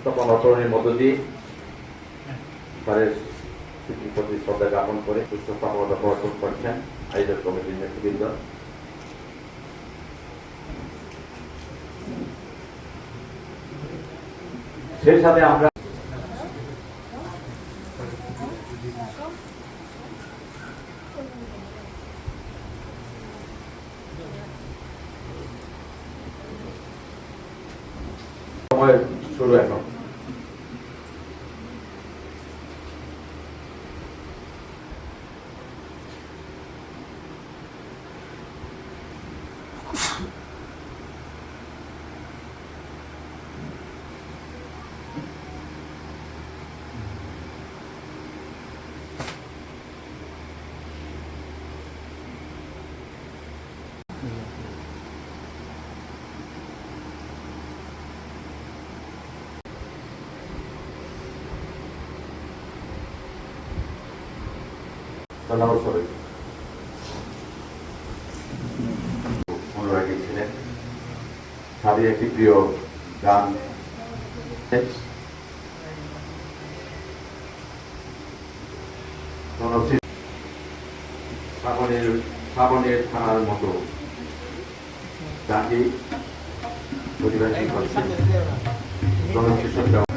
তখন অটনের মধ্য দিয়ে স্যারের স্মৃতির প্রতি শ্রদ্ধা জ্ঞাপন করে পুষ্পস্তবক অর্পণ করছেন আয়োজক কমিটির নেতৃবৃন্দ। সেই সাথে আমরা সময় শুরু এখন। অনুরাগী ছিলেন। তাদের একটি প্রিয় গান শ্রাবণের থানার মতো গানটি পরিবেশন করছেন জনশীর্ষক।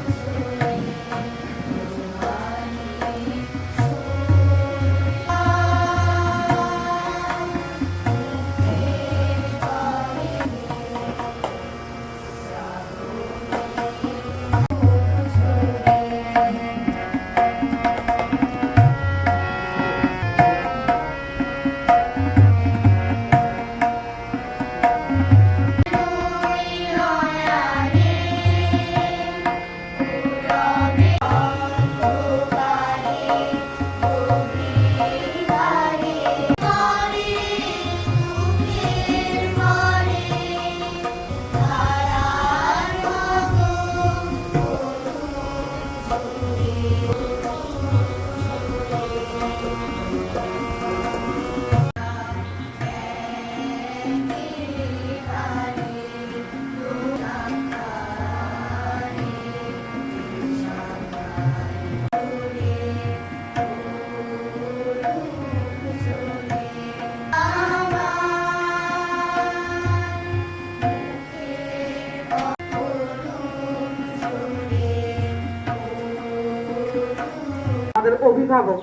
অভিভাবক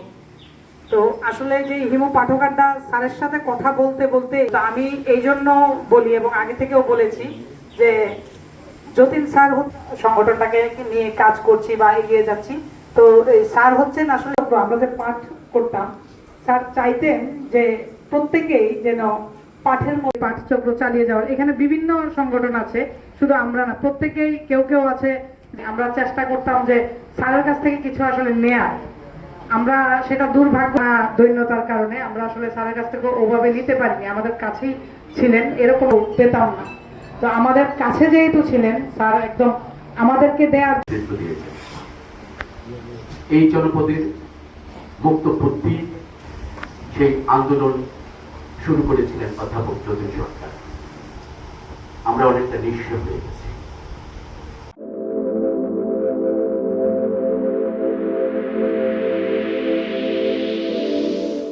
তো আসলে যে হিমু পাঠকাড্ডা স্যারের সাথে কথা বলতে বলতে আমি এই জন্য বলি এবং আগে থেকেও বলেছি যে যতীন স্যার সংগঠনটাকে নিয়ে কাজ করছি বা এগিয়ে যাচ্ছি। তো স্যার হচ্ছেন আসলে আমরা যে পাঠ করতাম স্যার চাইতেন যে প্রত্যেকেই যেন পাঠের মধ্যে পাঠচক্র চালিয়ে যাওয়ার। এখানে বিভিন্ন সংগঠন আছে, শুধু আমরা না, প্রত্যেকেই কেউ কেউ আছে। আমরা চেষ্টা করতাম যে স্যারের কাছ থেকে কিছু আসলে নেয়ার। আমরা সেটা দুর্ভাগ্য দৈন্যতার কারণে আমরা আসলে স্যারের কাছ থেকে ওভাবে নিতে পারিনি। আমাদের কাছেই ছিলেন, এরকম পেতাম না। তো আমাদের কাছে যেহেতু ছিলেন স্যার, একদম আমাদেরকে দেয়ার এই জনপদের মুক্ত বুদ্ধি সেই আন্দোলন শুরু করেছিলেন অধ্যাপক যতীন সরকার। আমরা অনেকটা নিঃস্ব হয়ে গেছি।